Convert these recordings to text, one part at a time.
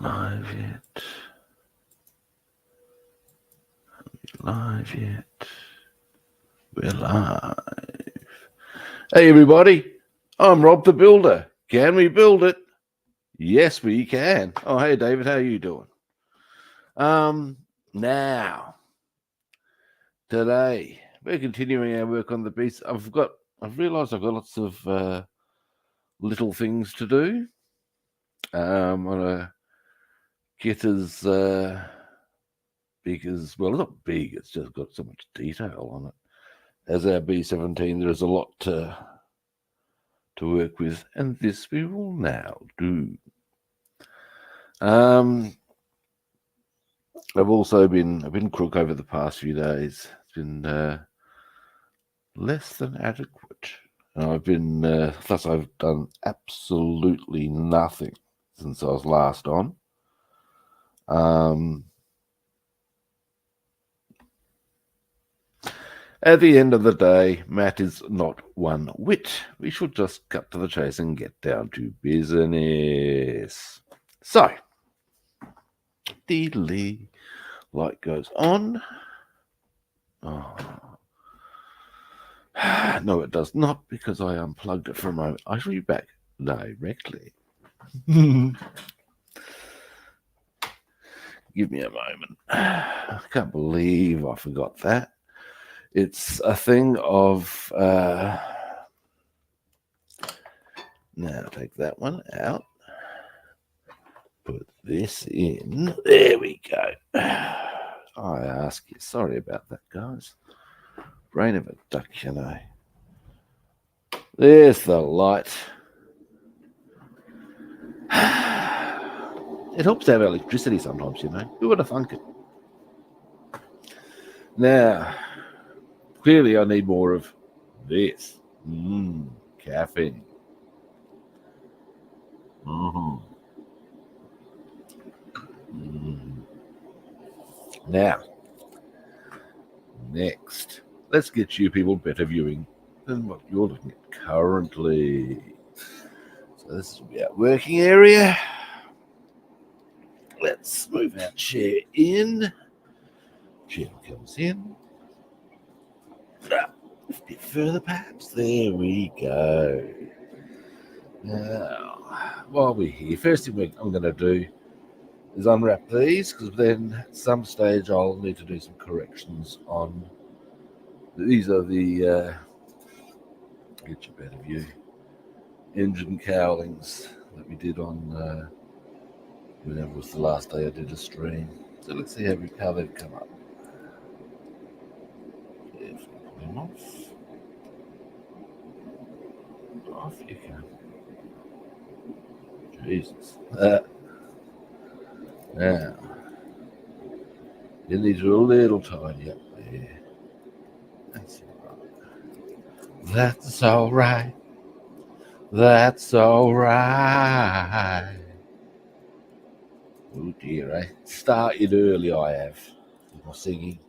Live yet? Live yet? We're live. Hey everybody, I'm Rob the Builder. Can we build it? Yes, we can. Oh, hey David, how are you doing? Now, today we're continuing our work on the beast. I've realised I've got lots of little things to do. I want to get as big as, well, it's not big, it's just got so much detail on it. As our B-17, there's a lot to work with, and this we will now do. I've been crook over the past few days. It's been less than adequate. And I've done absolutely nothing since I was last on. At the end of the day, Matt is not one whit. We should just cut to the chase and get down to business. So, the light goes on. Oh. No, it does not, because I unplugged it for a moment. I shall be back directly. Give me a moment. I can't believe I forgot that. It's a thing of... now take that one out. Put this in. There we go. I ask you. Sorry about that, guys. Brain of a duck, you know. There's the light. It helps to have electricity sometimes, you know. Who would have thunk it? Now, clearly I need more of this. Caffeine. Now, next, let's get you people better viewing than what you're looking at currently. So this will be our working area. Let's move our chair in. Chair comes in. A bit further, perhaps. There we go. Now, while we're here, first thing I'm going to do is unwrap these, because then at some stage I'll need to do some corrections on. These are the get you a better view. Engine cowlings that we did on whenever was the last day I did a stream. So let's see how they've come up. Pull them off. Off you can. Jesus. Now, then these are a little tiny up there. That's alright. That's alright. That's alright. Oh dear, I started early, I have. With my singing.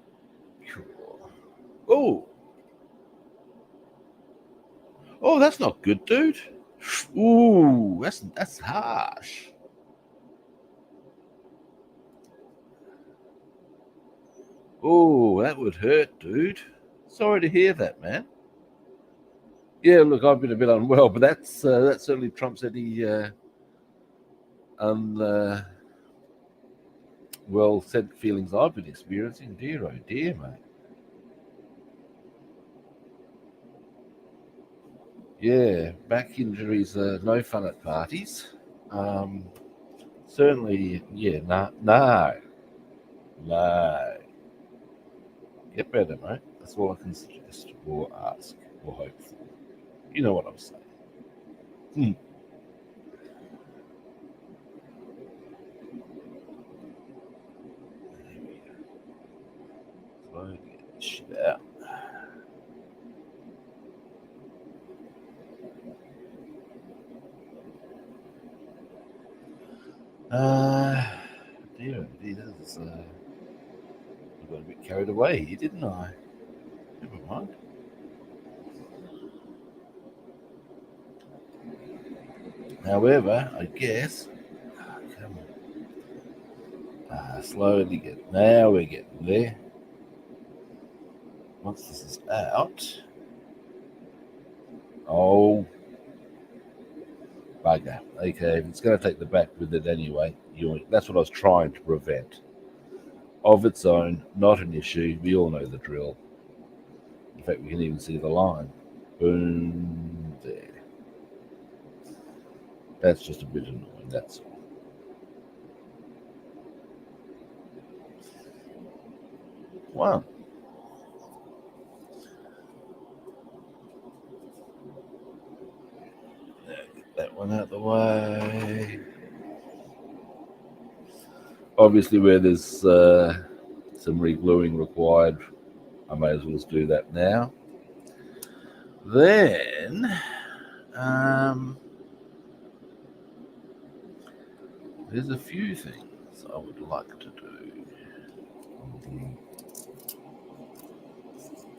Oh! Oh, that's not good, dude. Ooh, that's harsh. Oh, that would hurt, dude. Sorry to hear that, man. Yeah, look, I've been a bit unwell, but that certainly trumps any well said feelings I've been experiencing. Dear, oh dear, mate. Yeah, back injuries are no fun at parties. Certainly, yeah, no. Get better, mate. That's all I can suggest or ask or hope for. You know what I'm saying. Slowly get this shit out. Dear, I got a bit carried away here, didn't I? Never mind. However, I guess, come on. Slowly get. Now we're getting there. Once this is out. Oh, bugger. Okay, if it's going to take the back with it anyway, that's what I was trying to prevent. Of its own, not an issue. We all know the drill. In fact, we can even see the line. Boom, there. That's just a bit annoying, that's all. Wow. Get that one out of the way. Obviously, where there's some re-gluing required, I may as well just do that now. Then, there's a few things I would like to do.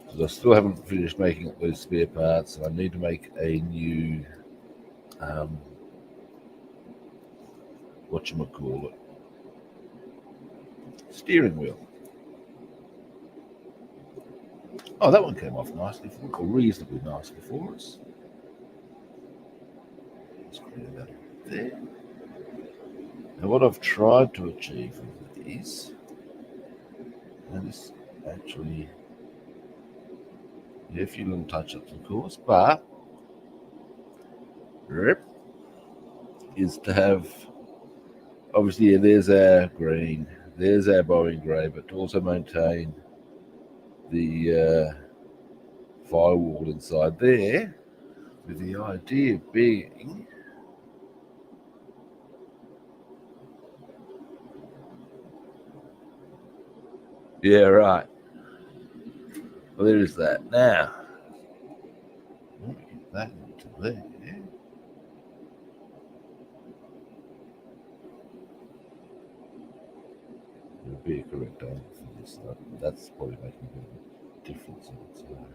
Because I still haven't finished making up those spare parts, and I need to make a new, whatchamacallit, steering wheel. Oh, that one came off nicely, or reasonably nicely for us. Let's clear that there. Now, what I've tried to achieve with these, and this actually, a few little touch-ups, of course, but is to have, obviously, there's our green, there's our Boeing grey, but to also maintain the firewall inside there, with the idea being yeah, right. Well, there is that. Now, let me get that into there. There'll be a correct angle for this. That's probably making a bit of a difference in its own.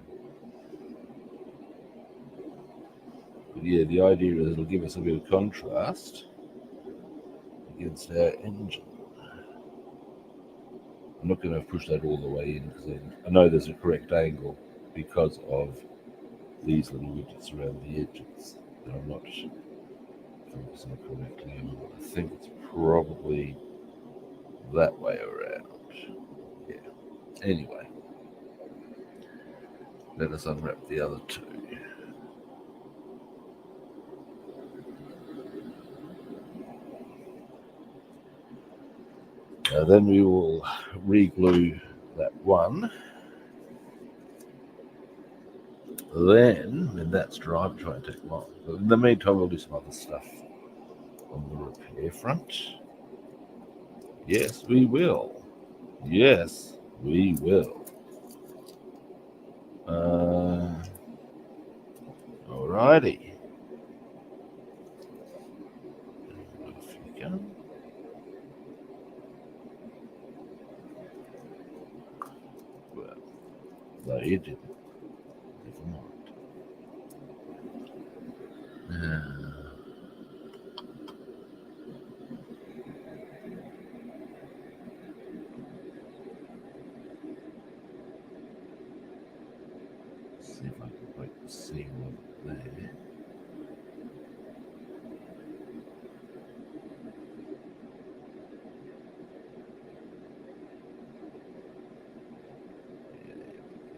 But yeah, the idea is it'll give us a bit of contrast against our engine. I'm not going to push that all the way in because I know there's a correct angle because of these little widgets around the edges that I'm not focusing correctly on. I think it's probably that way around. Yeah. Anyway, let us unwrap the other two. Then we will re-glue that one. Then, when that's dry, we'll try and take long. But in the meantime, we'll do some other stuff on the repair front. Yes, we will. Yes, we will. Alrighty. Off you go. Well, no, you didn't. Never mind. See if I can break the seal of it there.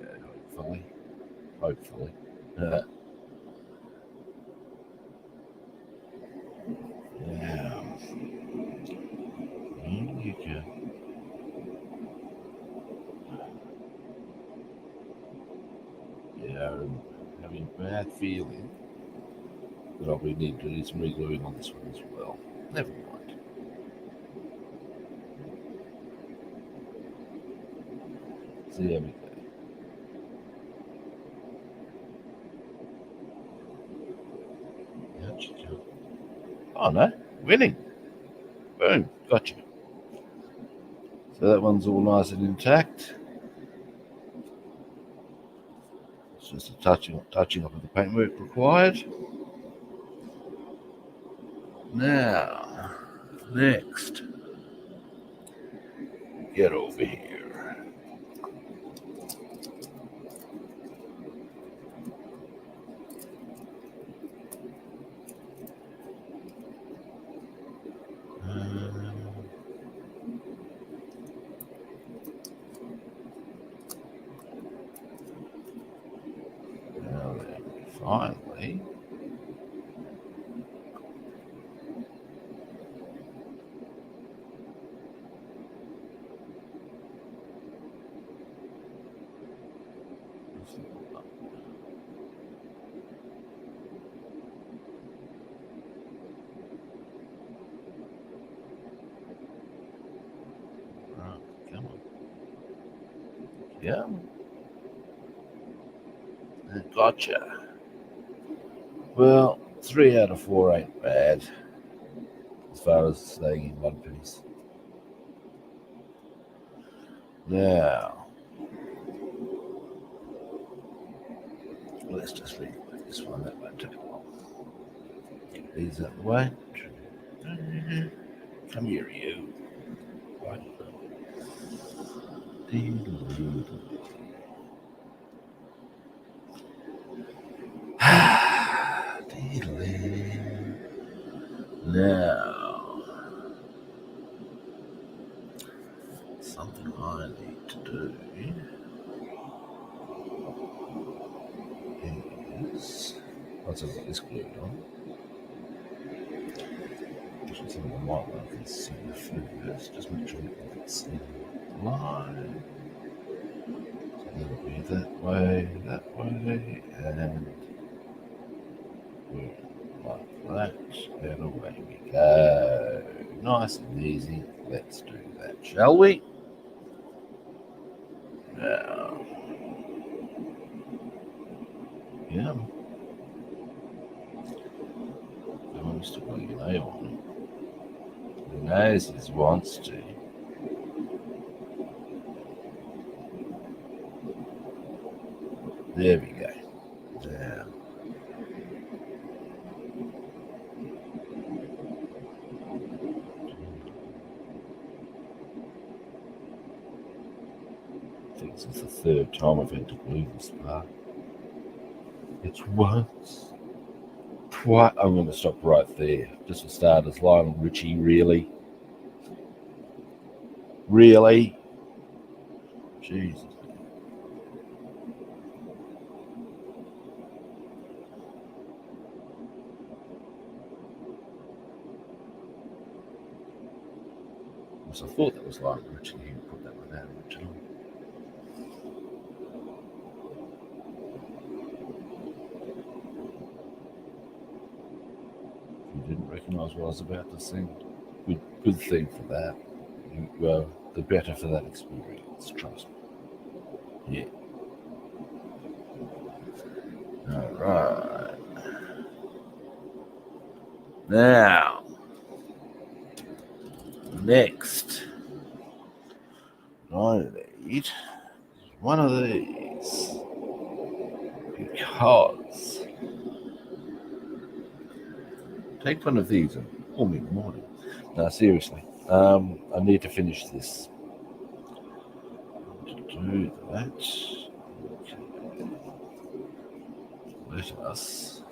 Yeah, hopefully. Now, in you go. Yeah, I'm having a bad feeling that I'll be need to do some re-gluing on this one as well. Never mind. See how we go. How'd you do? Oh no, winning. Boom, gotcha. So that one's all nice and intact. It's just a touching up of the paintwork required. Now, next, Get over here. Now then, finally. Right, come on. Yeah. Gotcha. Well, 3 out of 4 ain't bad as far as staying in one piece. Now, let's just read this one. That won't take long. Get these out of the way. Come here, you. Right. Now, something I need to do is, once I've got this glued on, actually something I might want to consider first, just make sure you can see the line. So that'll be that way, and like that, and away we go. Nice and easy. Let's do that, shall we? Now, yeah. I'm still got your nail on it. Who knows he wants to. There we go. Now. I think this is the third time I've had to glue this part. It's once, twice. I'm going to stop right there. Just for starters, Lionel Richie, really? Really? Jesus. I thought that was Lionel Richie. He put that one out originally. You didn't recognise what I was about to sing. Good thing for that. Well, the better for that experience, trust me. Yeah. All right. Now, next, I need one of these because take one of these and call me in the morning. No, seriously, I need to finish this. To do that, okay. Let us.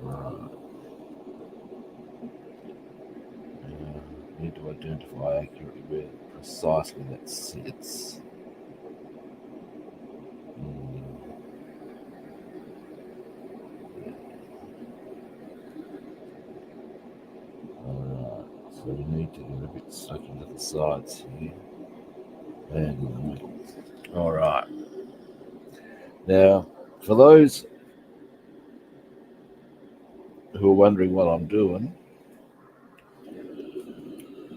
Right. Need to identify accurately where precisely that sits. Alright, so we need to get a bit stuck into the sides here and in the middle. Alright. Now, for those who are wondering what I'm doing,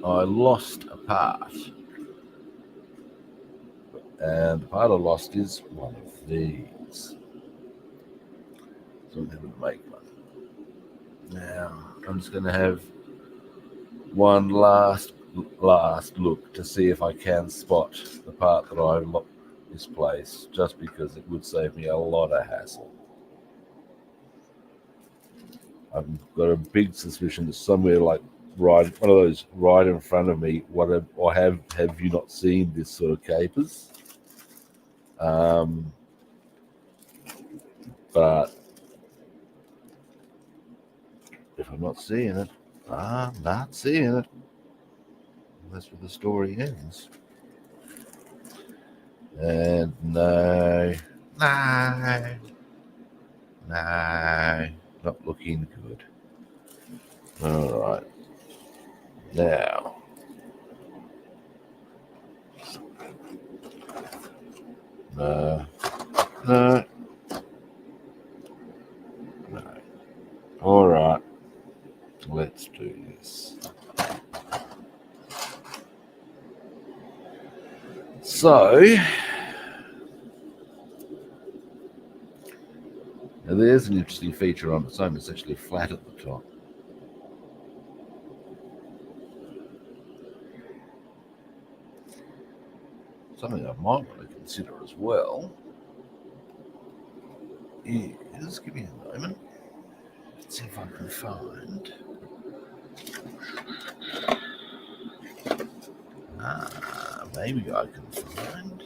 I lost a part. And the part I lost is one of these. So I'm going to make one. Now, I'm just going to have one last look to see if I can spot the part that I misplaced, just because it would save me a lot of hassle. I've got a big suspicion that somewhere like right, one of those right in front of me. Or have you not seen this sort of capers? But if I'm not seeing it, I'm not seeing it. That's where the story ends. And no, not looking good. All right, now. No, no, no. All right, let's do this. So, now there's an interesting feature on its own. It's actually flat at the top. Something I might want to consider as well is, give me a moment, let's see if I can find. Maybe I can find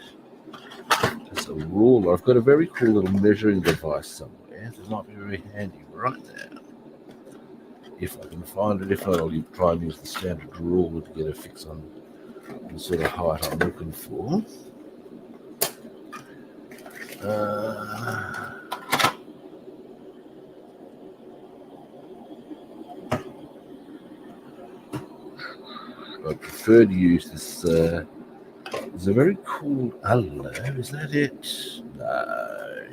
just a ruler. I've got a very cool little measuring device somewhere. It might be very handy right now. If I can find it. If not, I'll try and use the standard ruler to get a fix on the sort of height I'm looking for. I prefer to use this. It's a very cool. Hello, is that it? No.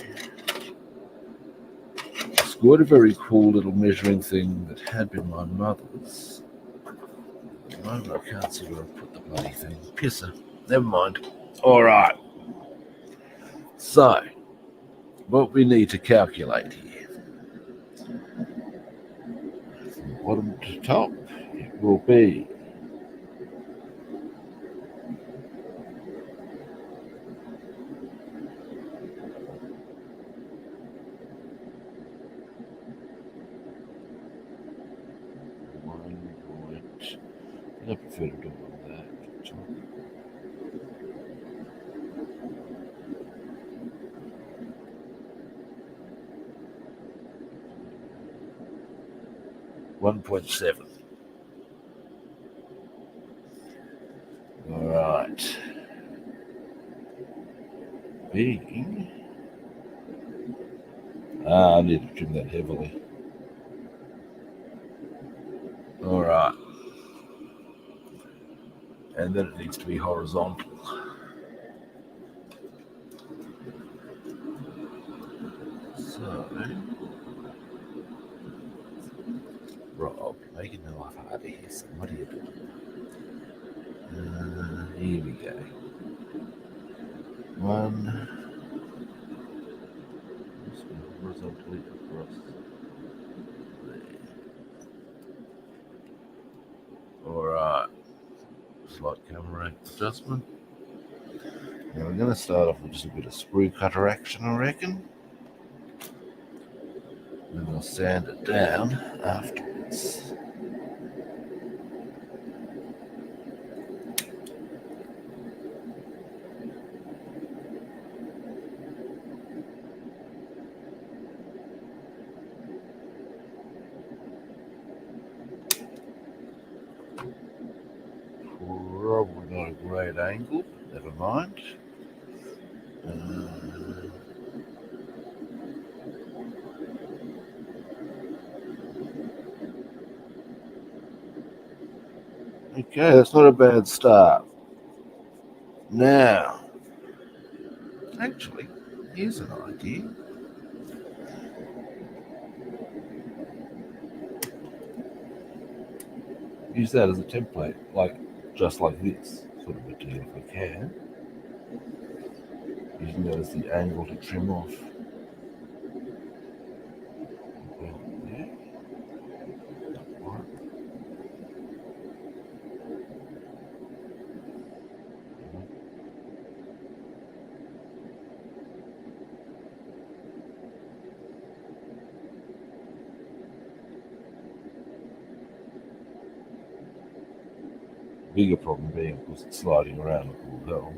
It's got a very cool little measuring thing that had been my mother's. At the moment, I can't see where I put the bloody thing. Pisser. Never mind. All right. So, what we need to calculate here, from bottom to top, it will be 1 point. I prefer to do it on that. 1.7. All right. Being. I need to trim that heavily. All right. And then it needs to be horizontal. So, Rob, making my life harder here. So what are you doing? Here we go. 1. Horizontally across there. All right. Slight camera adjustment. Now we're going to start off with just a bit of sprue cutter action, I reckon. Then I'll sand it down afterwards. Probably not a great angle, never mind. Okay, that's not a bad start. Now, actually, here's an idea. Use that as a template, just like this sort of a deal if I can. Using that as the angle to trim off. Yeah. Bigger problem being, of course, it's sliding around like all hell.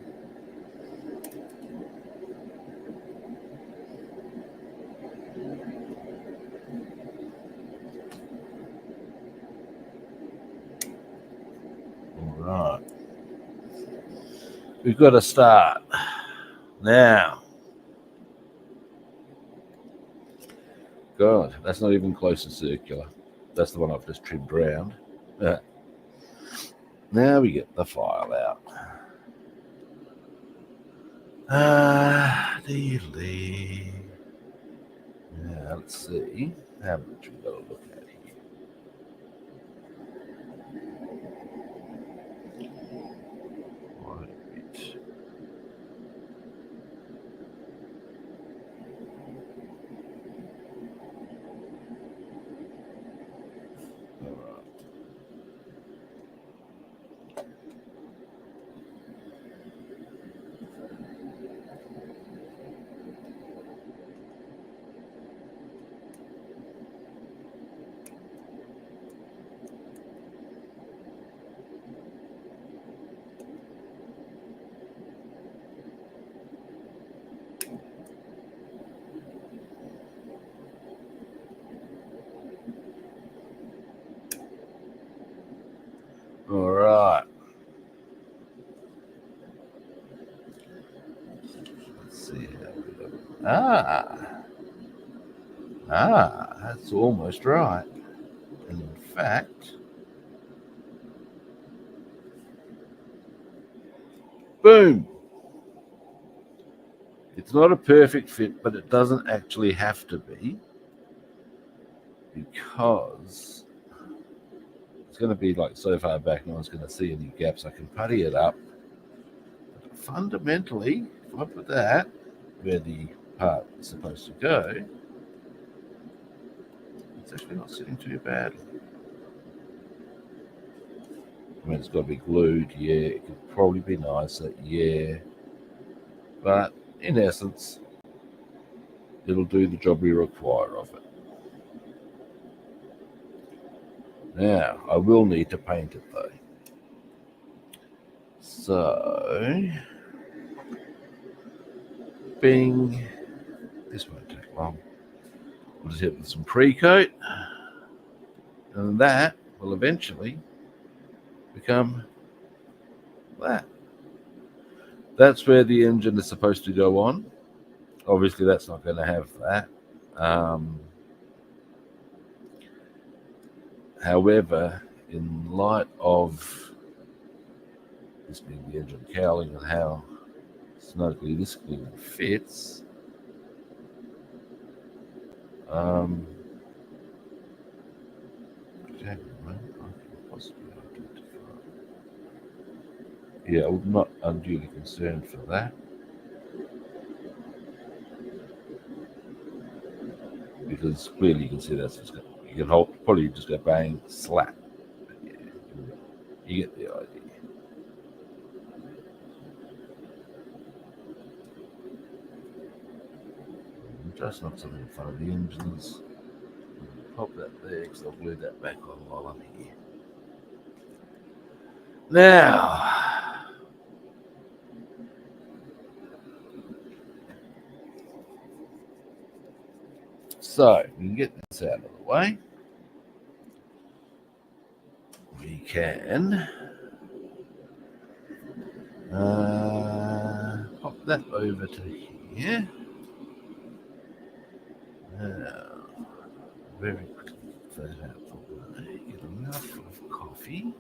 All right. We've got to start now. God, that's not even close to circular. That's the one I've just trimmed round. Now we get the file out. Dealy. Now let's see how much we've got to look at here. Quite a bit. All right. Let's see how we go. That's almost right. And in fact, boom. It's not a perfect fit, but it doesn't actually have to be, because it's going to be like so far back, no one's going to see any gaps. I can putty it up. But fundamentally, if I put that where the part is supposed to go, it's actually not sitting too badly. I mean, it's got to be glued, yeah. It could probably be nicer, yeah. But in essence, it'll do the job we require of it. Now, I will need to paint it though. So, bing. This won't take long. We'll just hit it with some pre-coat, and that will eventually become that. That's where the engine is supposed to go on. Obviously, that's not going to have that. However, in light of this being the engine cowling and how snugly this clearly fits, yeah, I'm not unduly concerned for that, because clearly you can see that's just going, you can hold, probably just go bang, slap. Yeah, you get the idea. Just not something in front of the engines. Pop that there, because I'll glue that back on while I'm here. Now, so we can get this out of the way. We can pop that over to here. Now, very quickly put that out for get enough of coffee.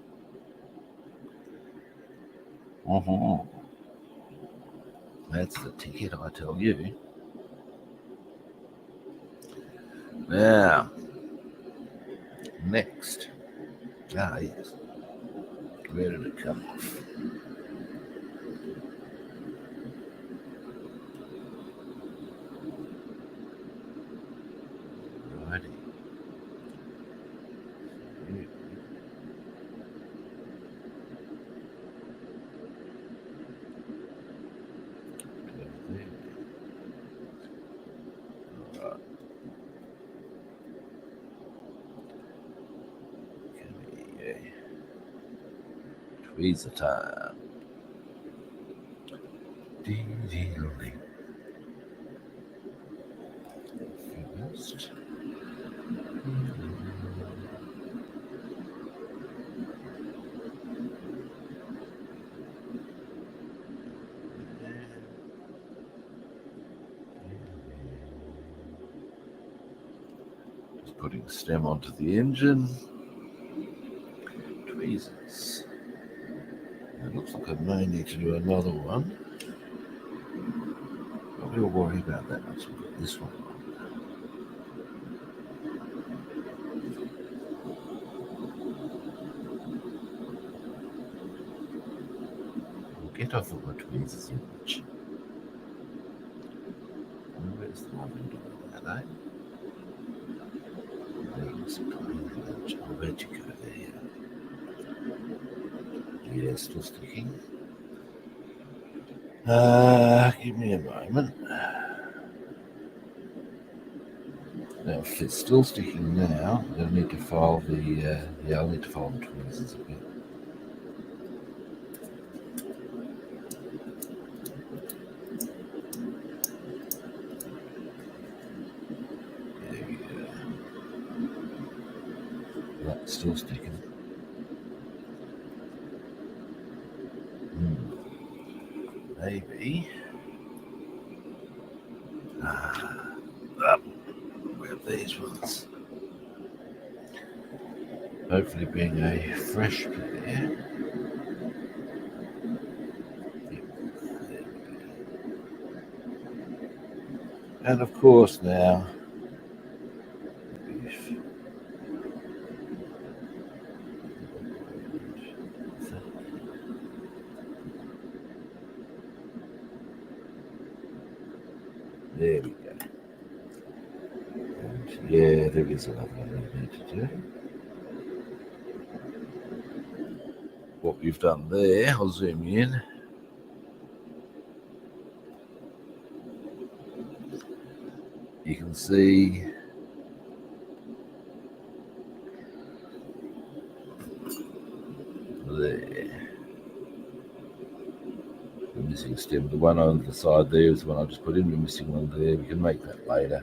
That's the ticket, I tell you. Now, next. Yes. Where did it come off? Righty. tweezer time. First. Just putting stem onto the engine. Tweezers. It looks like I may need to do another one. But we'll worry about that once we've got this one on. We'll get off of my tweezers image. Where's the one window of that, eh? I'll bet you go there. Yeah, still sticking. Give me a moment. Now, if it's still sticking now, I'll need to file the, I'll need to file the tweezers a bit. There we go. That's still sticking. Maybe. We have these ones. Hopefully being a fresh pair. And of course now, there we go. And yeah, there is another one we need to do. What we've done there, I'll zoom in. You can see there. The missing stem. The one on the side there is the one I just put in. The missing one there. We can make that later.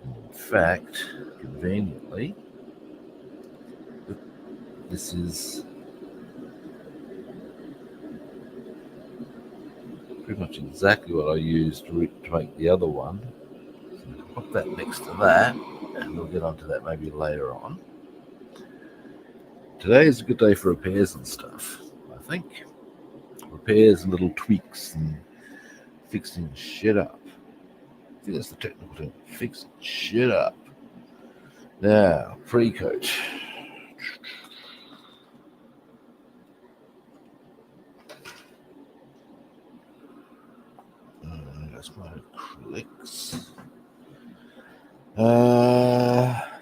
In fact, conveniently, this is pretty much exactly what I used to make the other one. So I'll put that next to that, and we'll get onto that maybe later on. Today is a good day for repairs and stuff, I think. Repairs and little tweaks and fixing shit up. I think that's the technical term, fixing shit up. Now, pre-coat. That's my acrylics.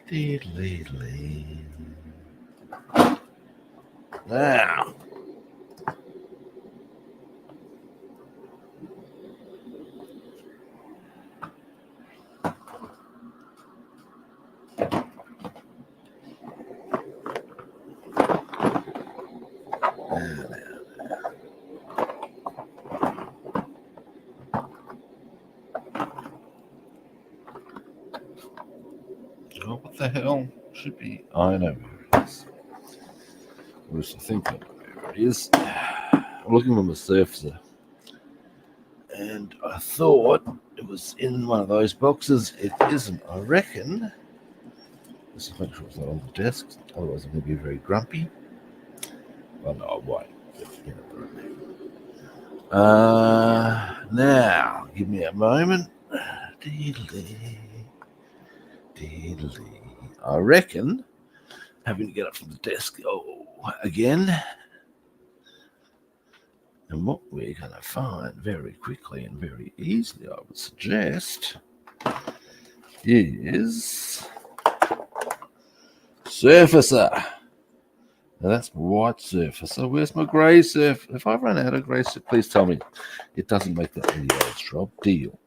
Diddly. Now. Oh, what the hell? Should be. I know where it is. I was thinking where it is. I'm looking on the surfacer, and I thought it was in one of those boxes. It isn't. I reckon. Let's just make sure it's not on the desk. Otherwise, I'm going to be very grumpy. Oh no, I won't. Now, give me a moment. I reckon, having to get up from the desk again, and what we're going to find very quickly and very easily, I would suggest, is surfacer. Now that's my white surfacer. Where's my grey surfacer? If I run out of grey surfacer, please tell me it doesn't make that many odds, Rob. Deal.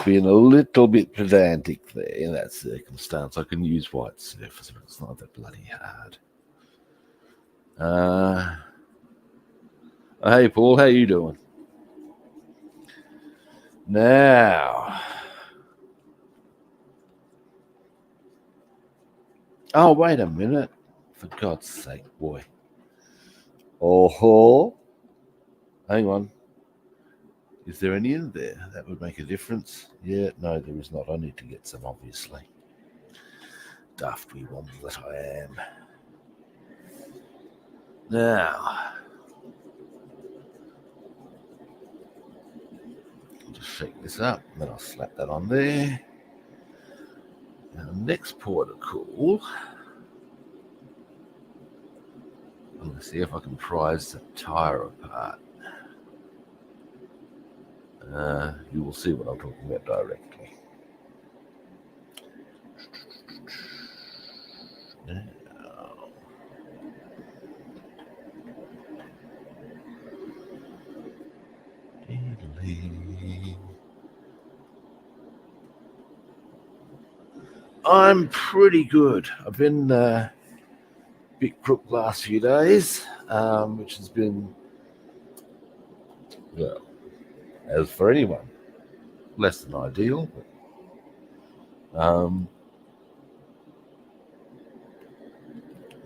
being a little bit pedantic there in that circumstance. I can use white surface, but it's not that bloody hard. Hey, Paul, how you doing? Now, oh, wait a minute. For God's sake, boy. Oh, hang on. Is there any in there? That would make a difference. Yeah, no, there is not. I need to get some, obviously. Daft wee womble that I am. Now, I'll just shake this up, and then I'll slap that on there. Now, next port of call. I'm going to see if I can prise the tyre apart. You will see what I'm talking about directly. Now, I'm pretty good. I've been a bit crook last few days, which has been, well, as for anyone, less than ideal. But,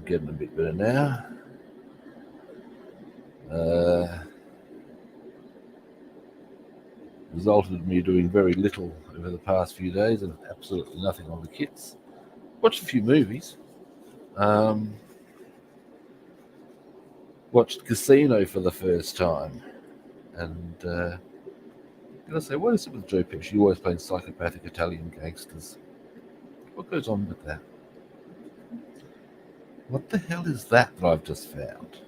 getting a bit better now. Resulted in me doing very little over the past few days and absolutely nothing on the kits. Watched a few movies. Watched Casino for the first time. And can I say, what is it with Joe Pesci? Always playing psychopathic Italian gangsters. What goes on with that? What the hell is that I've just found?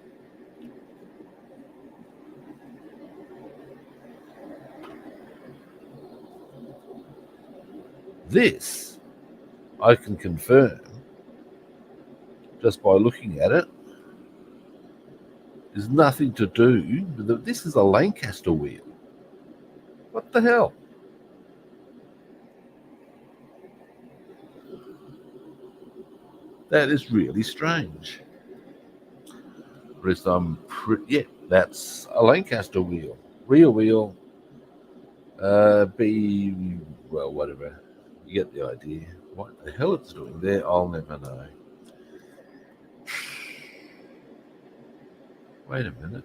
This, I can confirm, just by looking at it, is nothing to do with this is a Lancaster wheel. What the hell? That is really strange. Whereas yeah, that's a Lancaster wheel. Rear wheel, well, whatever. You get the idea. What the hell it's doing there, I'll never know. Wait a minute.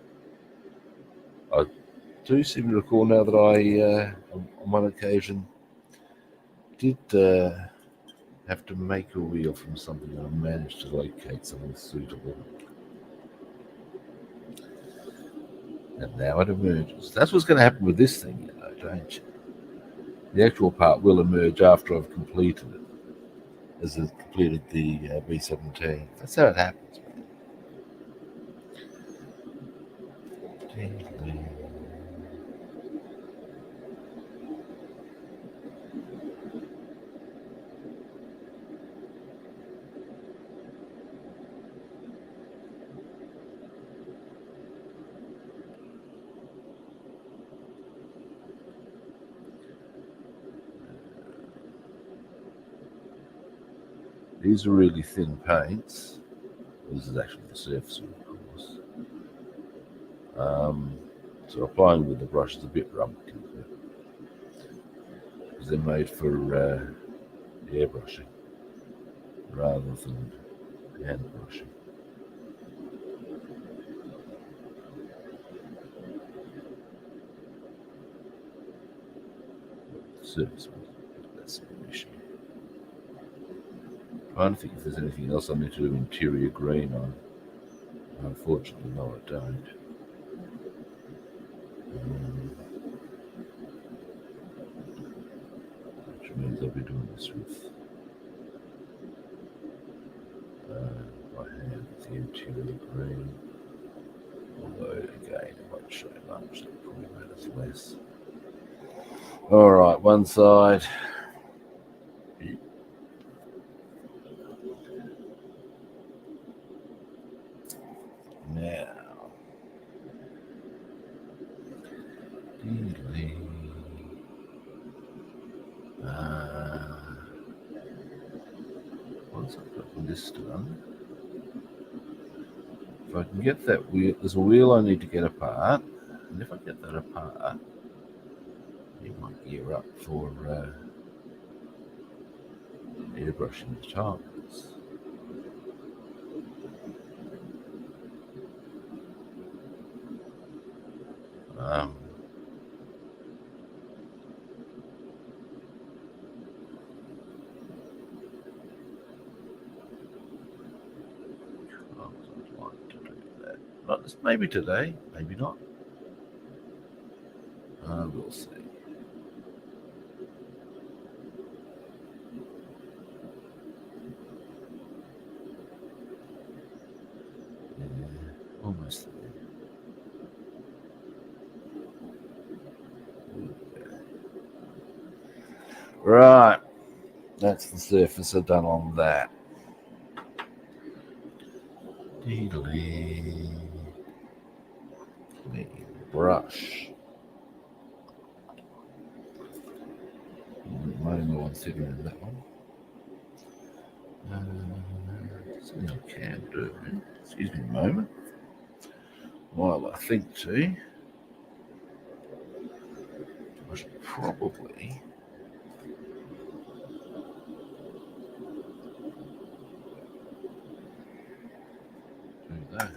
I do seem to recall now that I, on one occasion, did have to make a wheel from something and I managed to locate something suitable. And now it emerges. That's what's going to happen with this thing, you know, don't you? The actual part will emerge after I've completed it, as I've completed the B-17. That's how it happens. These are really thin paints. This is actually the surface, of course. So applying with the brush is a bit rumpy, because they're made for airbrushing rather than hand brushing. Surface that's an issue. Trying to think if there's anything else I need to do interior green on. Unfortunately, no, I don't. Which means I'll be doing this with my hand with the interior green. Although, again, it won't show much, it probably matters less. Alright, one side. Now, this done. If I can get that wheel, there's a wheel I need to get apart, and if I get that apart, it might gear up for airbrushing the tires. I'd like to do that. But maybe today, maybe not. We'll see. Yeah, almost there. Right, that's the surface I've done on that. Clean brush. Only one sitting in that one. Something I can do. Excuse me a moment. While I think too, I should probably do that.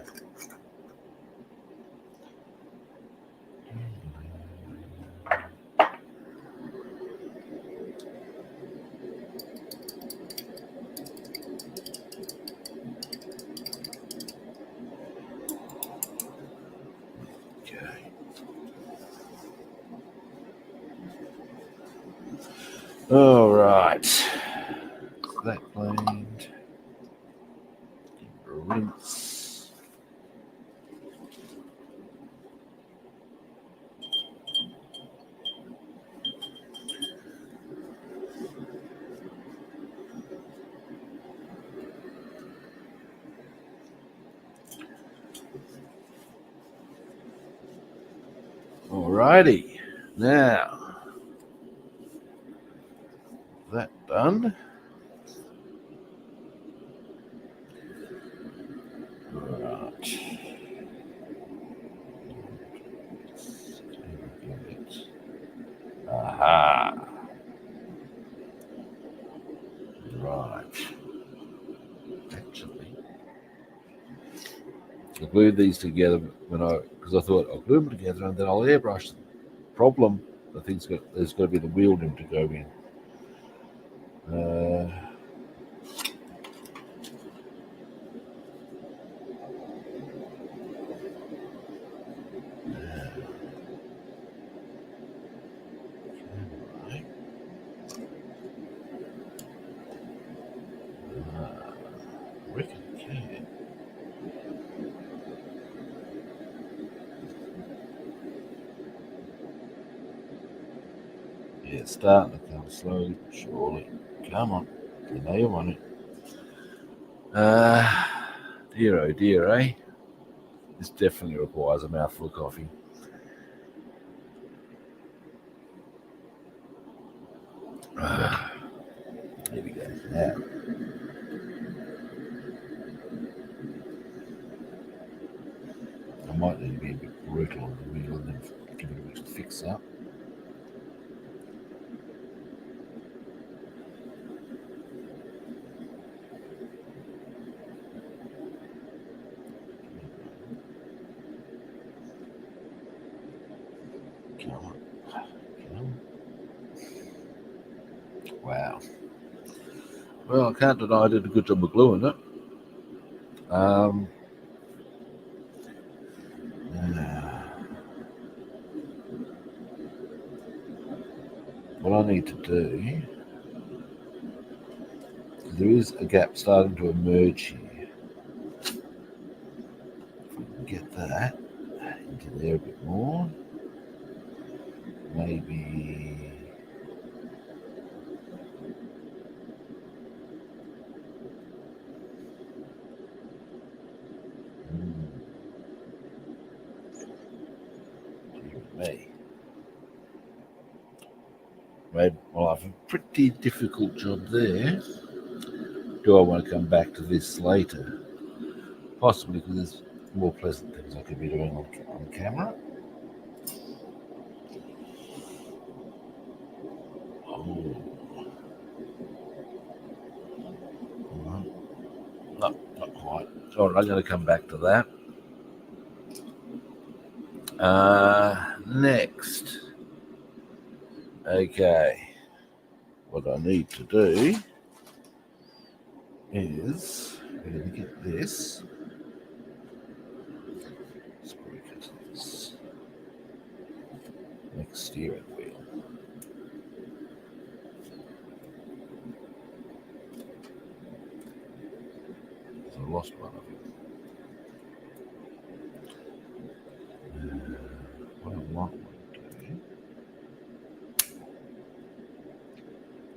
Okay. All right. That cleaned. Rinse. Alrighty, now that done. Right. Aha. Right. Actually, I glued these together because I thought I'll glue them together and then I'll airbrush them. Problem, there's got to be the wielding to go in. Yeah, it's starting to come slowly but surely. Come on, you know you want it. Dear oh dear, eh? This definitely requires a mouthful of coffee. Here we go. Now, I might need to be a bit brutal on the wheel and then give it a bit of fix up. Come on. Wow. Well, I can't deny I did a good job of gluing it. What I need to do, there is a gap starting to emerge here. If we can get that into there a bit more, maybe. Me. Well, I have a pretty difficult job there. do I want to come back to this later? Possibly because there's more pleasant things I could be doing on camera. Oh. No, not quite. All right, I'm going to come back to that. Next. Okay. What I need to do is I'm going to get this. Next steering wheel. I lost one of them. What I want to do,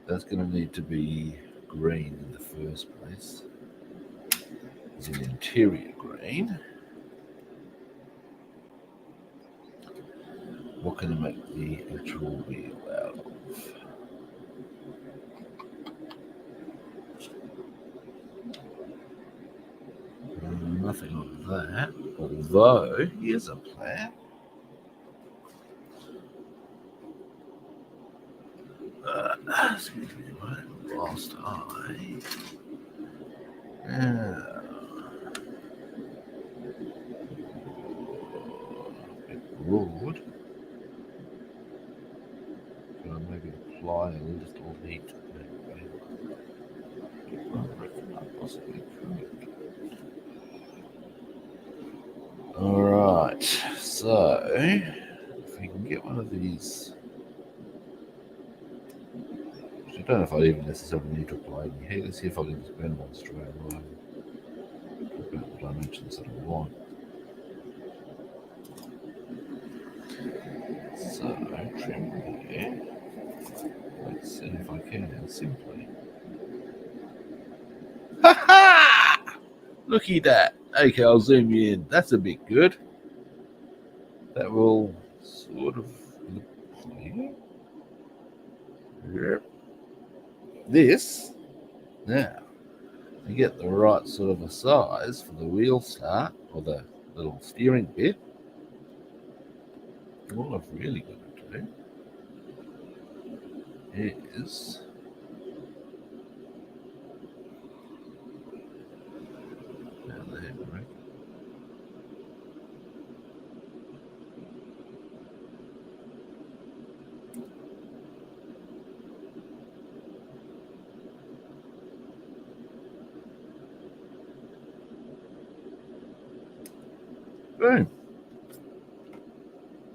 that's going to need to be green in the first place. It's an interior green. What can I make the actual wheel out of? Nothing on that. Although, here's a plan. Excuse me, I lost eye. Broad. Can I maybe apply a little heat? Possibly could. Alright, so if we can get one of these. I don't know if I even necessarily need to apply any heat. Let's see if I can just burn one straight away. About the dimensions that I want. So, trim here. Let's see if I can simply. Ha ha! Looky that. Okay, I'll zoom you in. That's a bit good. That will sort of look clear. Yep. This, now, you get the right sort of a size for the wheel start, or the little steering bit. What I've really got to do is down there, right? Boom.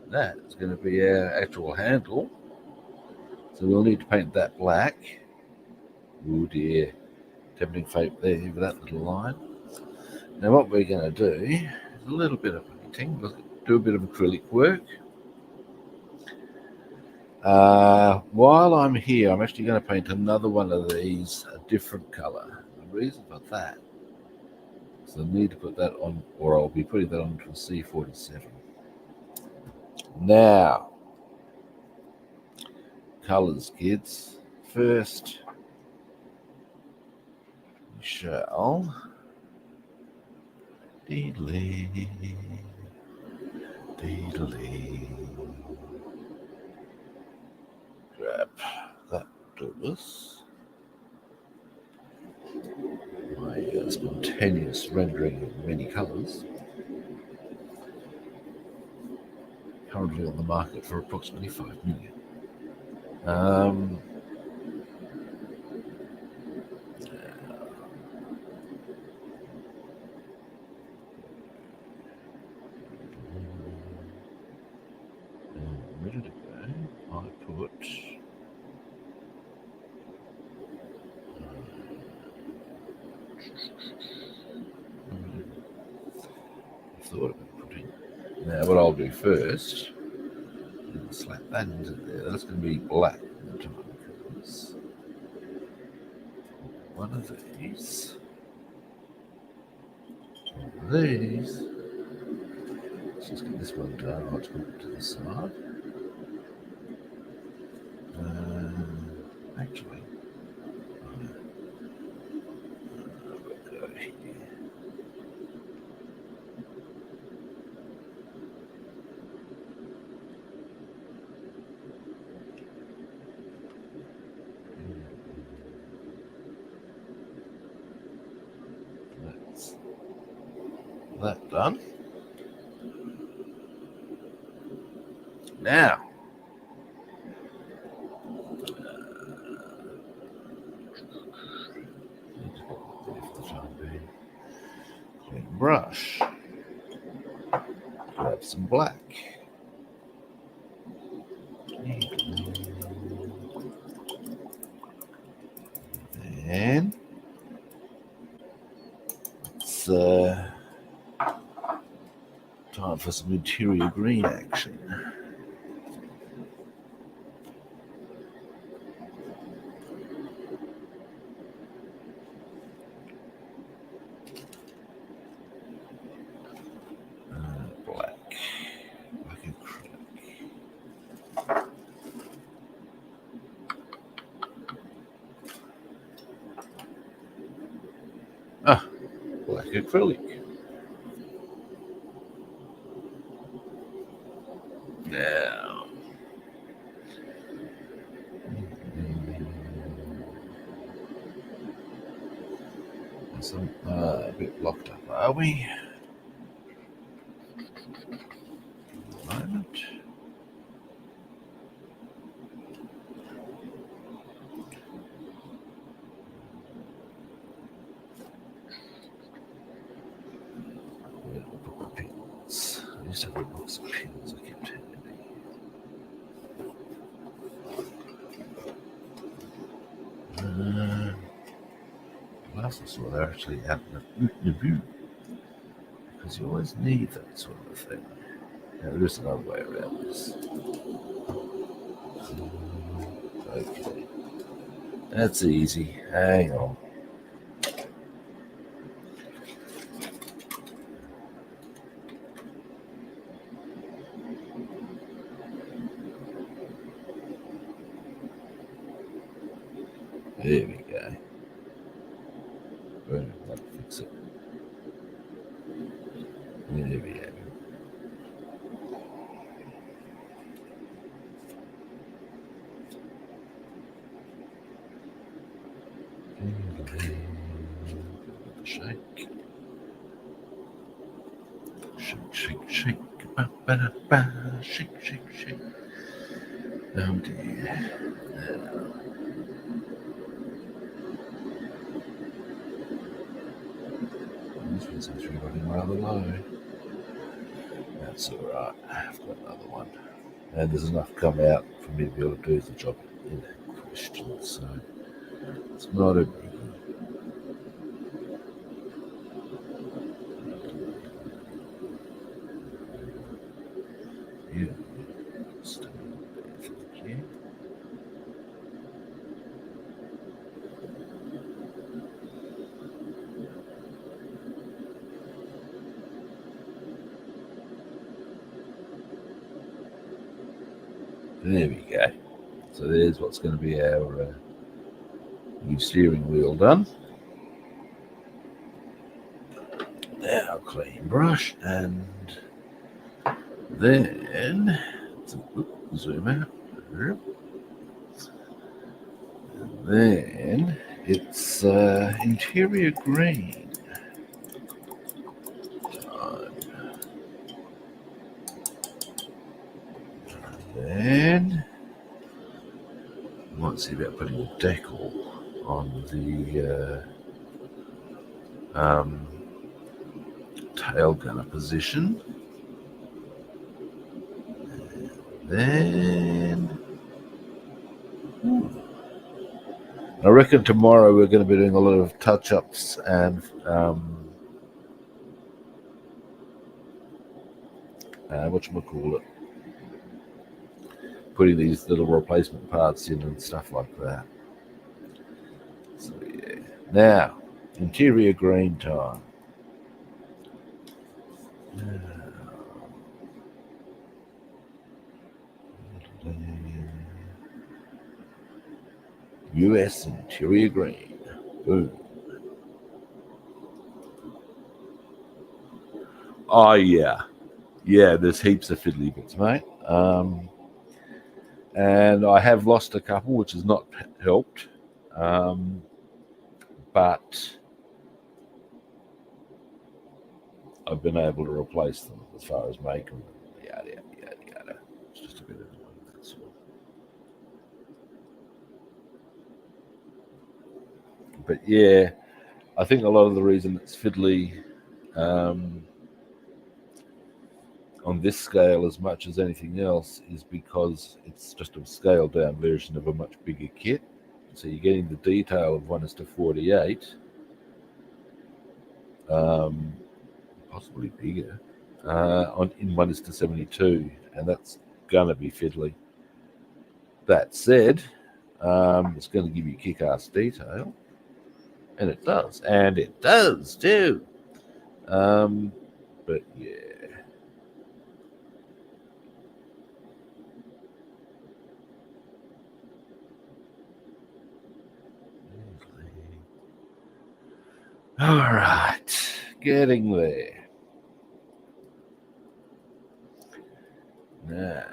That is going to be our actual handle. So we'll need to paint that black. Oh dear. Tempting fate there with that little line. Now what we're going to do is a little bit of painting. We'll do a bit of acrylic work. While I'm here, I'm actually going to paint another one of these a different colour. The reason for that is I need to put that on, or I'll be putting that onto a C47. Now, colours, kids. First, we shall deedly. Grab that to this. My spontaneous rendering of many colours. Currently on the market for approximately 5 million. A minute ago, I put thought about putting. Now, what I'll do first, I'll slap that into there. That's going to be black. One of these. Let's just get this one done. I'll put it to the side. Actually, done. Now, brush, grab some black. And it's time for some interior green action. Black acrylic. Black acrylic. Now, a bit locked up, are we? Moment. Where do I put my pins? I used to have a box of pins I kept handy. Last I saw they're actually out in the view, because you always need that sort of thing. Now there is another way around this. Okay, that's easy. Hang on. There we go. Boom, that'll fix it. There we go. Shake. Shake, shake, shake. Ba-ba-da-ba. Shake, shake, shake. Oh dear. This one's actually running rather low. That's alright. I've got another one. And there's enough come out for me to be able to do the job in question. So it's not a biggie. Yeah. Thank you. There we go. So there's what's going to be our new steering wheel done. Now clean brush, and then zoom out. And then it's interior green time. Then I might see about putting a decal on the tail gunner position. And then I reckon tomorrow we're going to be doing a lot of touch-ups and whatchamacallit, putting these little replacement parts in and stuff like that. So yeah. Now, interior green time. US interior green. Boom. Oh yeah. Yeah, there's heaps of fiddly bits, mate. And I have lost a couple, which has not helped. But I've been able to replace them as far as making them. Yada, yada, yada, yada. It's just a bit of that's all. But yeah, I think a lot of the reason it's fiddly on this scale as much as anything else is because it's just a scaled down version of a much bigger kit. So you're getting the detail of 1:48, possibly bigger, in 1:72, and that's gonna be fiddly. That said, it's going to give you kick-ass detail, and it does too. But yeah. All right, getting there. Now,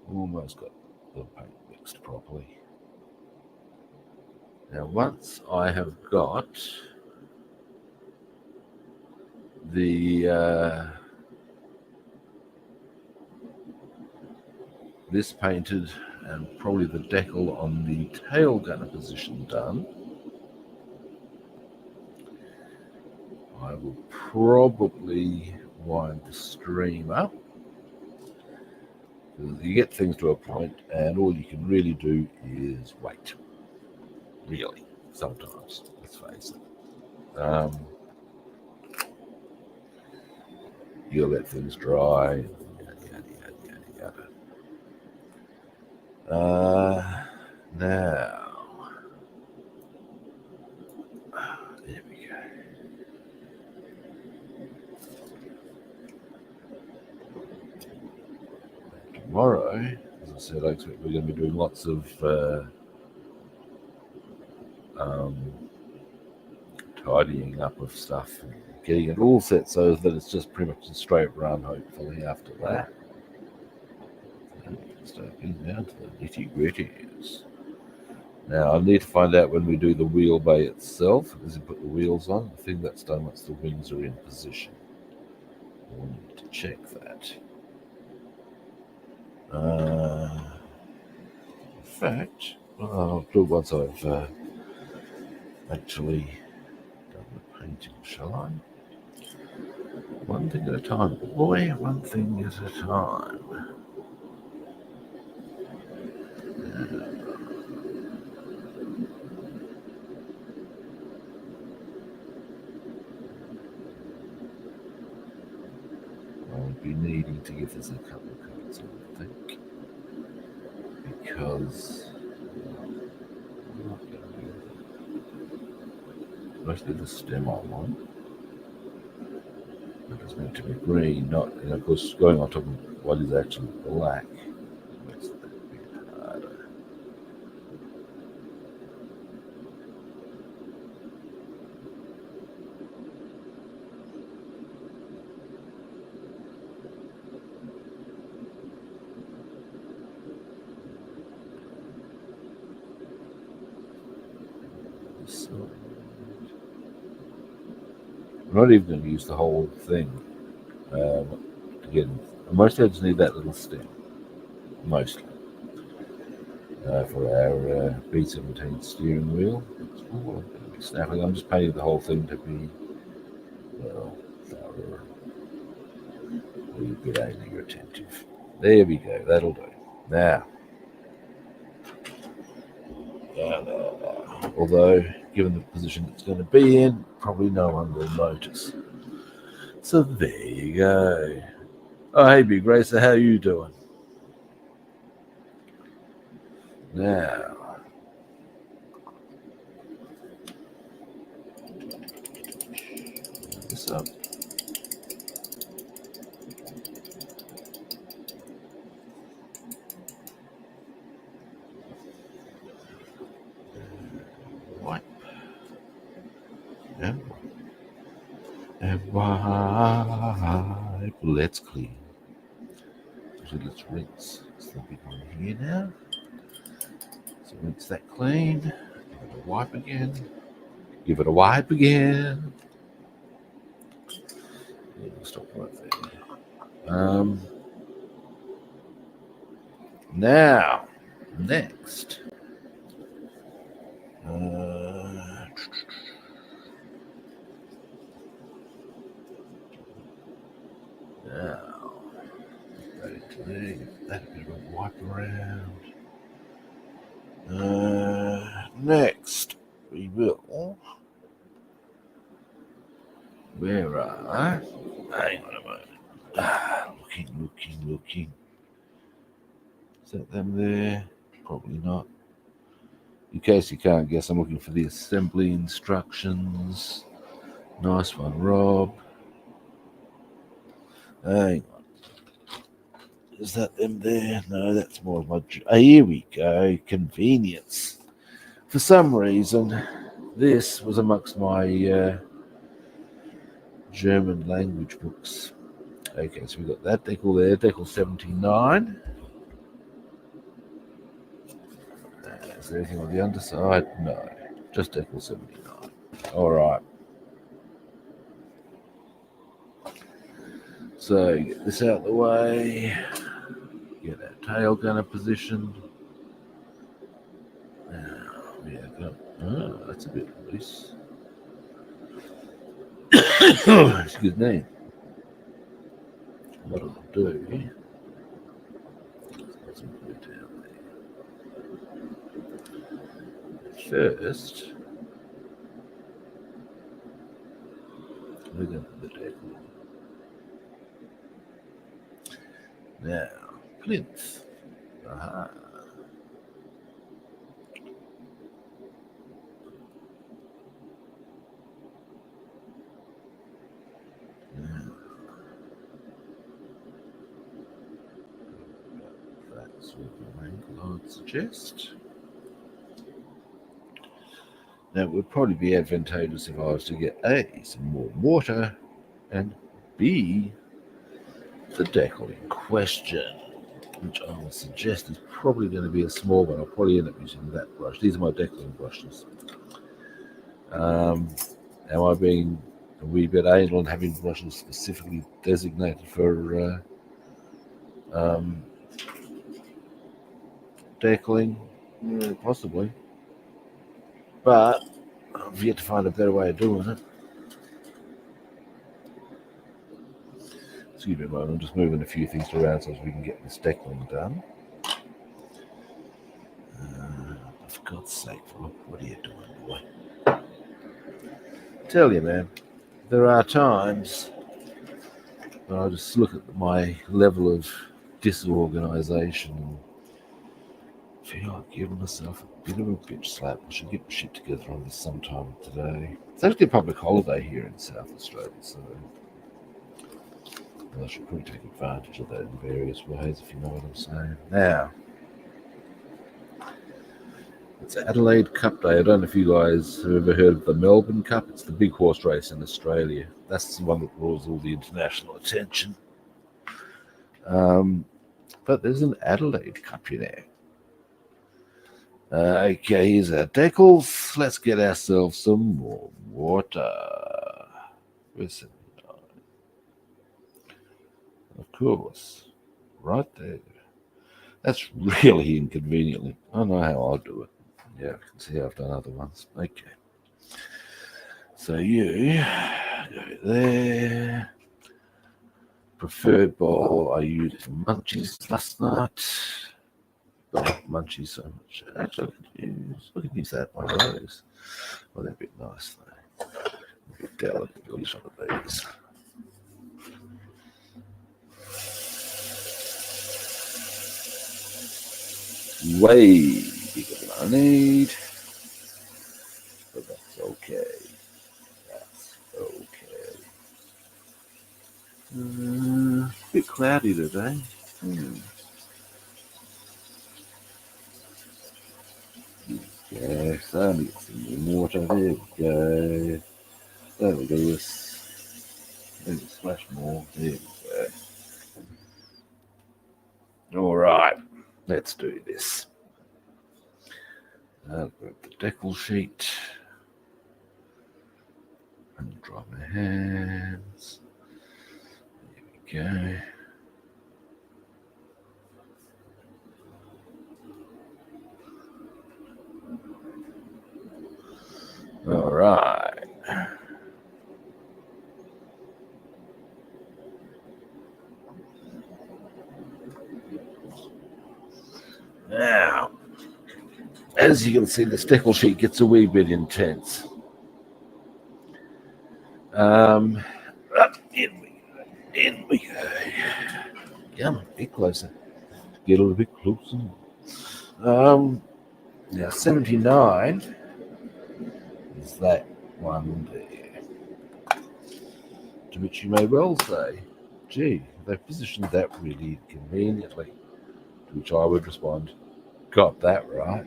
almost got the paint mixed properly. Now, once I have got the this painted and probably the decal on the tail gunner position done, I will probably wind the stream up. You get things to a point, and all you can really do is wait. Really, sometimes, let's face it. You let things dry. Yada, yada, yada. Now, there we go. Tomorrow, as I said, I expect we're going to be doing lots of tidying up of stuff and getting it all set so that it's just pretty much a straight run, hopefully, after that. Starting down to the nitty-gritties. Now, I need to find out when we do the wheel bay itself, as you put the wheels on. I think that's done once the wings are in position. We'll need to check that. In fact, I'll do it once I've actually done the painting, shall I? One thing at a time, boy, one thing at a time. I'll be needing to give this a couple of coats, I think, because mostly the stem I want. It's meant to be green, not, and of course, going on top of what is actually black makes it that bit harder. So, I'm not even going to use the whole thing to get in. Mostly I just need that little stem, mostly, for our B-17 steering wheel. It's all going to be snapping. I'm just painting the whole thing to be, well, thorough. A bit anally retentive. There we go, that'll do. Now, although, given the position it's going to be in, probably no one will notice. So there you go. Oh, hey, Big Racer, how you doing? Now, this up. Wipe. And wipe. Let's clean. So let's rinse. It's the big one here now. So rinse that clean. Wipe again. Give it a wipe again. Yeah, we'll stop right there. Now, next. Now, that bit of a wipe around. Next, we will. Where are? Hang on a moment. Looking. Is that them there? Probably not. In case you can't guess, I'm looking for the assembly instructions. Nice one, Rob. Hang on. Is that them there? No, that's more of my... here we go. Convenience. For some reason, this was amongst my German language books. Okay, so we've got that decal there, decal 79. Is there anything on the underside? No, just decal 79. All right. So get this out of the way. Get our tail gunner positioned. That's a bit loose. Excuse me. What I'll do, let's put it down there. First, we're going to put the decal. Now, plinth. Aha. That's what the angle I would suggest. Now, it would probably be advantageous if I was to get A, some more water, and B, the decal in question, which I will suggest is probably going to be a small one. I'll probably end up using that brush. These are my decaling brushes. Am I being a wee bit anal and having brushes specifically designated for decaling? Yeah, possibly. But I've yet to find a better way of doing it. Excuse me a moment, I'm just moving a few things around so we can get this decaling done. For God's sake, Philip, what are you doing, boy? Tell you, man, there are times when I just look at my level of disorganisation and feel like giving myself a bit of a bitch slap. I should get my shit together on this sometime today. It's actually a public holiday here in South Australia, so I should probably take advantage of that in various ways, if you know what I'm saying. Now, it's Adelaide Cup Day. I don't know if you guys have ever heard of the Melbourne Cup. It's the big horse race in Australia. That's the one that draws all the international attention. But there's an Adelaide Cup in there. Okay, here's our decals. Let's get ourselves some more water. Listen, of course, right there. That's really inconveniently. I know how I'll do it. Yeah, I can see I've done other ones. Okay. So you go there. Preferred bowl I used for munchies last night. Don't munchies so much. Actually, I could use that one of those. Well, that'd be nice though. A bit delicate, use one of these. Way bigger than I need. But that's okay. That's okay. A bit cloudy today. Okay, so let me get some water. There we go. That'll do us. Maybe a splash more. There we go. All right, let's do this. I'll grab the decal sheet and dry my hands. There we go. All right. Now, as you can see, the decal sheet gets a wee bit intense. In we go. Come on, get closer. Get a little bit closer. Now 79 is that one there. To which you may well say, gee, they positioned that really conveniently. To which I would respond, got that right.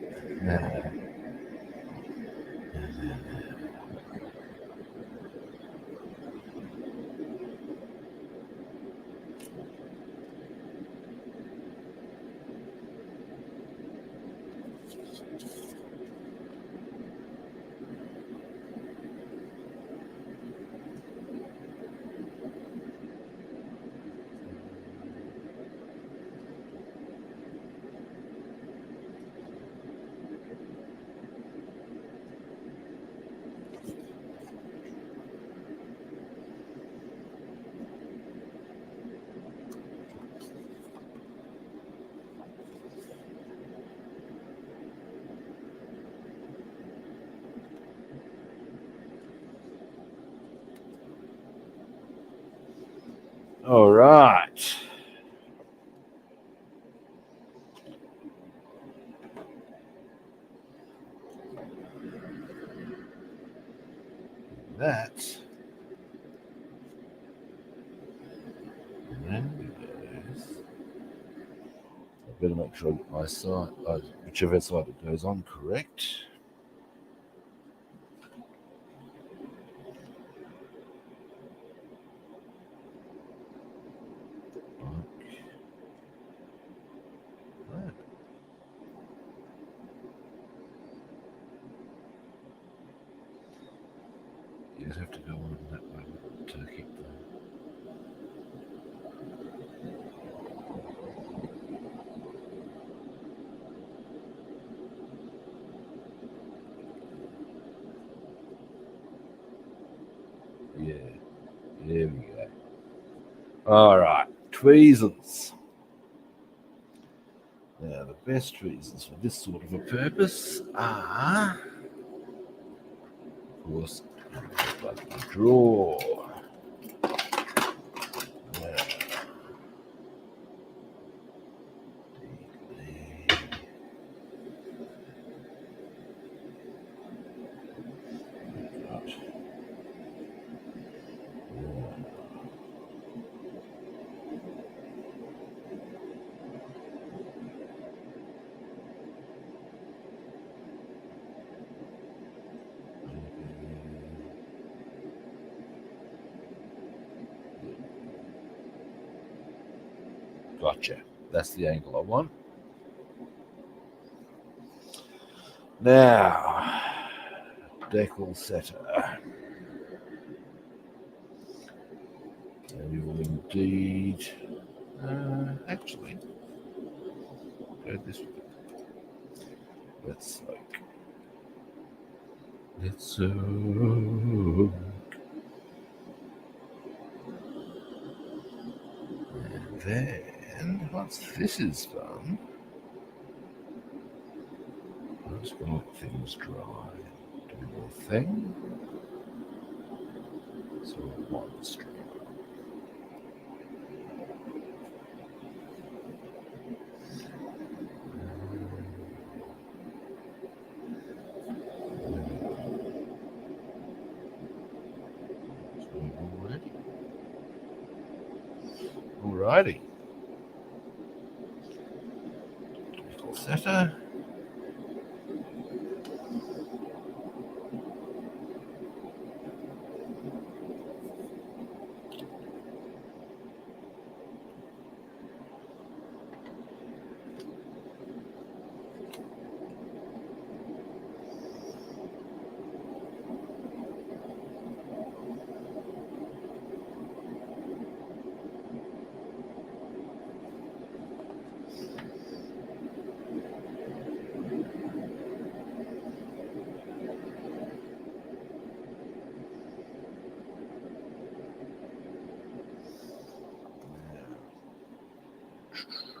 All right. That. I better make sure I get my side, whichever side it goes on, correct. You'd have to go on that way to keep the. Yeah, there we go. All right, tweezers. Now, the best tweezers for this sort of a purpose are, of course, like the drawer. Gotcha. That's the angle I want. Now, decal setter. And we will indeed, actually, go this way. Let's and then, once this is done, I'm just going to let things dry. Do your thing. So one string. Alrighty. Decal setter.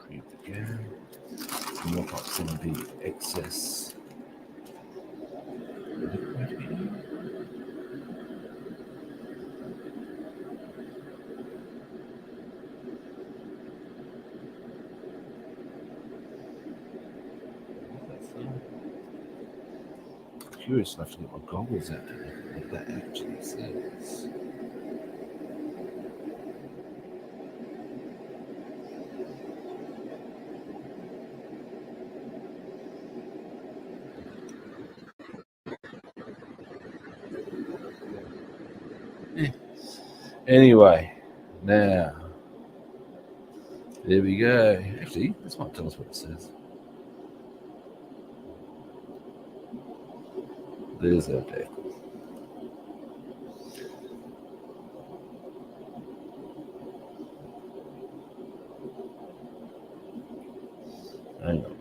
Here we go. Mop up some of the excess liquid here. Curious enough to get my goggles out to look at what that actually says. Anyway, now there we go. Actually, this might tell us what it says. There's our deck. Hang on.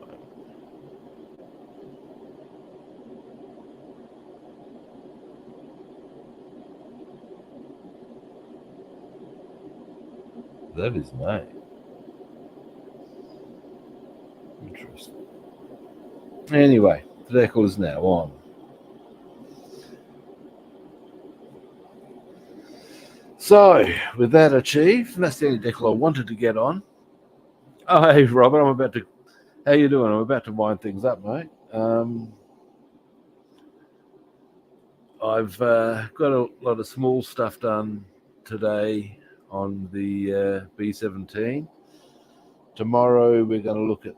That is mine. Interesting. Anyway, the decal is now on. So, with that achieved, and that's the only decal I wanted to get on. Oh, hey, Robert, how you doing? I'm about to wind things up, mate. I've got a lot of small stuff done today on the B-17. Tomorrow we're going to look at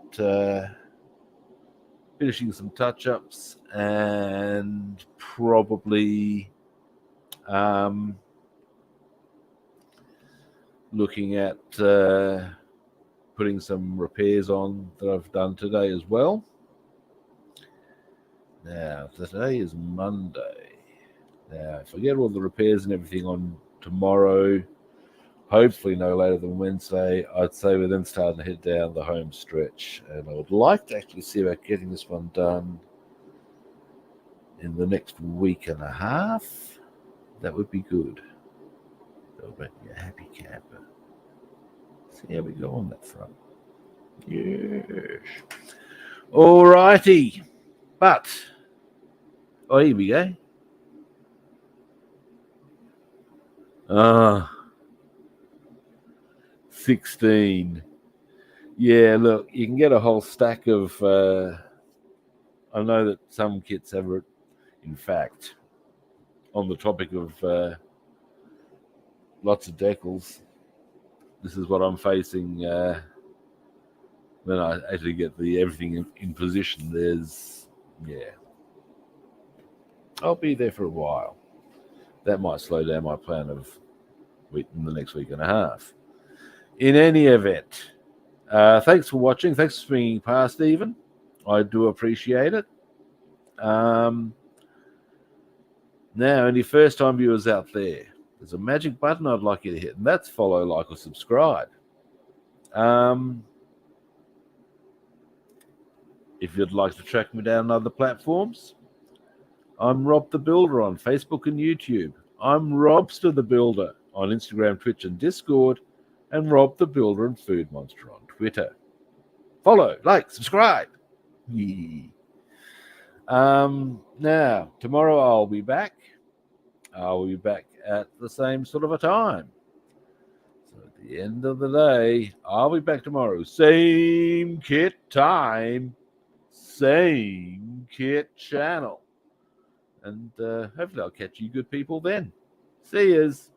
finishing some touch-ups and probably looking at putting some repairs on that I've done today as well. Now, today is Monday. Now, if I get all the repairs and everything on tomorrow, hopefully no later than Wednesday, I'd say we're then starting to head down the home stretch. And I would like to actually see about getting this one done in the next week and a half. That would be good. That would make me a happy camper. See how we go on that front. Yes. All righty. But, oh, here we go. 16. Yeah, look, you can get a whole stack of. I know that some kits have it. In fact, on the topic of lots of decals, this is what I'm facing when I actually get everything in position. I'll be there for a while. That might slow down my plan of in the next week and a half. In any event, thanks for watching. Thanks for swinging past, even. I do appreciate it. Now, any first-time viewers out there, there's a magic button I'd like you to hit, and that's follow, like, or subscribe. If you'd like to track me down on other platforms, I'm Rob the Builder on Facebook and YouTube. I'm Robster the Builder on Instagram, Twitch, and Discord, and Rob the Builder and Food Monster on Twitter. Follow, like, subscribe. Now, tomorrow I'll be back. I'll be back at the same sort of a time. So at the end of the day, I'll be back tomorrow. Same kit time, same kit channel. And hopefully I'll catch you good people then. See yous.